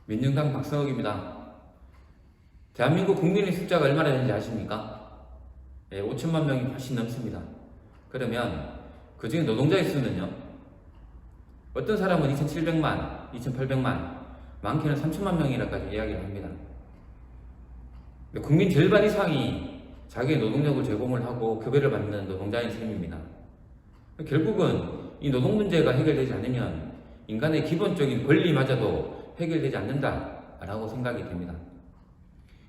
민중당 박성욱입니다. 대한민국 국민의 숫자가 얼마나 되는지 아십니까? 5천만 명이 훨씬 넘습니다. 그러면 그 중에 노동자의 수는요? 어떤 사람은 2,700만, 2,800만, 많게는 3천만 명이라까지 이야기를 합니다. 국민 절반 이상이 자기의 노동력을 제공을 하고 급여를 받는 노동자인 셈입니다. 결국은 이 노동 문제가 해결되지 않으면 인간의 기본적인 권리마저도 해결되지 않는다라고 생각이 됩니다.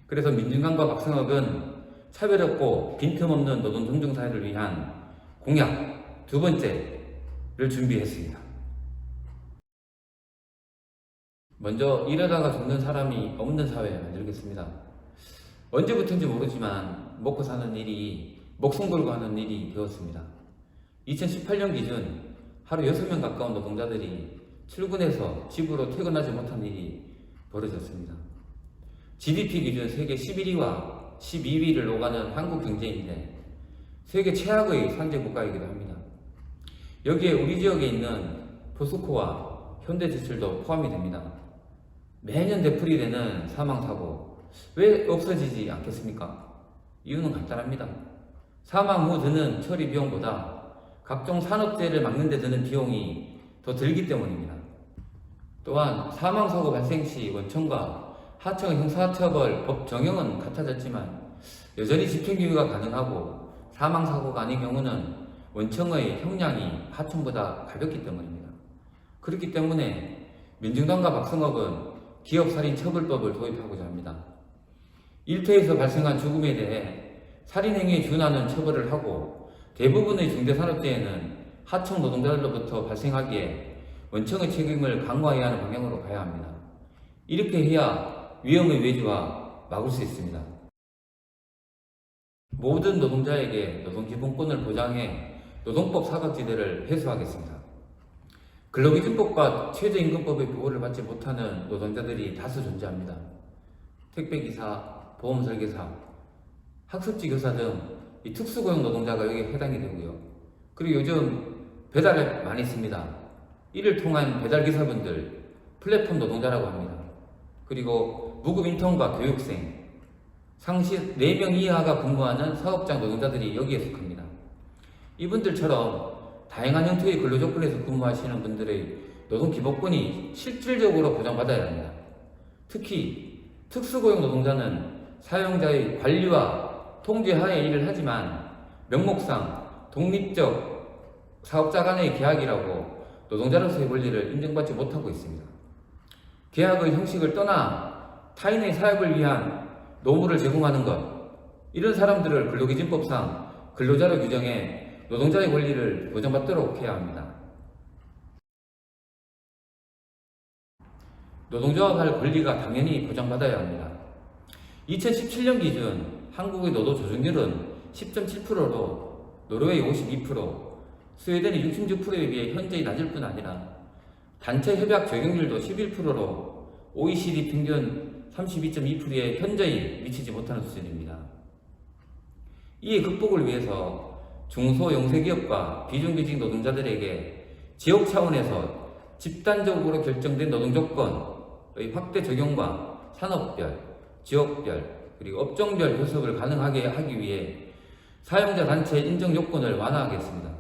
그래서 민중당과 박성욱은 차별 없고 빈틈없는 노동 존중 사회를 위한 공약 두 번째를 준비했습니다. 먼저 일하다가 죽는 사람이 없는 사회 만들겠습니다. 언제부터인지 모르지만 먹고 사는 일이 목숨 걸고 하는 일이 되었습니다. 2018년 기준 하루 6명 가까운 노동자들이 출근해서 집으로 퇴근하지 못한 일이 벌어졌습니다. GDP 기준 세계 11위와 12위를 오가는 한국 경제인데 세계 최악의 산재 국가이기도 합니다. 여기에 우리 지역에 있는 포스코와 현대제철도 포함이 됩니다. 매년 되풀이되는 사망사고 왜 없어지지 않겠습니까? 이유는 간단합니다. 사망 후 드는 처리 비용보다 각종 산업재해를 막는 데 드는 비용이 더 들기 때문입니다. 또한 사망사고 발생 시 원청과 하청의 형사처벌 법 정형은 같아졌지만 여전히 집행유예가 가능하고 사망사고가 아닌 경우는 원청의 형량이 하청보다 가볍기 때문입니다. 그렇기 때문에 민중당과 박성욱은 기업살인처벌법을 도입하고자 합니다. 일터에서 발생한 죽음에 대해 살인행위에 준하는 처벌을 하고 대부분의 중대산업재해는 하청 노동자들로부터 발생하기에 원청의 책임을 강화해야 하는 방향으로 가야 합니다. 이렇게 해야 위험의 외주화 막을 수 있습니다. 모든 노동자에게 노동기본권을 보장해 노동법 사각지대를 해소하겠습니다. 근로기준법과 최저임금법의 보호를 받지 못하는 노동자들이 다수 존재합니다. 택배기사, 보험설계사, 학습지 교사 등 이 특수고용 노동자가 여기에 해당이 되고요. 그리고 요즘 배달앱 많이 씁니다. 이를 통한 배달기사분들, 플랫폼 노동자라고 합니다. 그리고 무급 인턴과 교육생, 상시 4명 이하가 근무하는 사업장 노동자들이 여기에 속합니다. 이분들처럼 다양한 형태의 근로조건에서 근무하시는 분들의 노동기본권이 실질적으로 보장받아야 합니다. 특히 특수고용 노동자는 사용자의 관리와 통제 하에 일을 하지만 명목상 독립적 사업자 간의 계약이라고 노동자로서의 권리를 인정받지 못하고 있습니다. 계약의 형식을 떠나 타인의 사역을 위한 노무를 제공하는 것, 이런 사람들을 근로기준법상 근로자로 규정해 노동자의 권리를 보장받도록 해야 합니다. 노동자가 갈 권리가 당연히 보장받아야 합니다. 2017년 기준 한국의 노동 조정률은 10.7%로 노르웨이 52%, 스웨덴이 66%에 비해 현저히 낮을 뿐 아니라 단체 협약 적용률도 11%로 OECD 평균 32.2%에 현저히 미치지 못하는 수준입니다. 이에 극복을 위해서 중소영세기업과 비정규직 노동자들에게 지역 차원에서 집단적으로 결정된 노동조건의 확대 적용과 산업별, 지역별, 그리고 업종별 교섭을 가능하게 하기 위해 사용자 단체 인정 요건을 완화하겠습니다.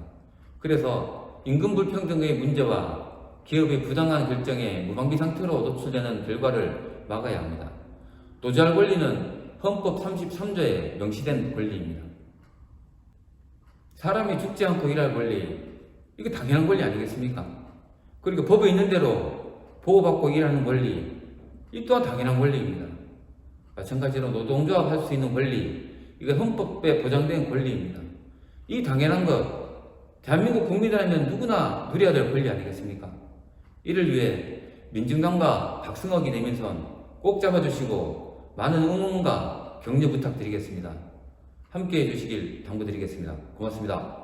그래서 임금 불평등의 문제와 기업의 부당한 결정에 무방비 상태로 노출되는 결과를 막아야 합니다. 노조할 권리는 헌법 33조에 명시된 권리입니다. 사람이 죽지 않고 일할 권리, 이거 당연한 권리 아니겠습니까? 그리고 법에 있는 대로 보호받고 일하는 권리, 이 또한 당연한 권리입니다. 마찬가지로 노동조합 할 수 있는 권리, 이건 헌법에 보장된 권리입니다. 이 당연한 것, 대한민국 국민이라면 누구나 누려야 될 권리 아니겠습니까? 이를 위해 민중당과 박성욱이 내민 손 꼭 잡아주시고 많은 응원과 격려 부탁드리겠습니다. 함께 해주시길 당부드리겠습니다. 고맙습니다.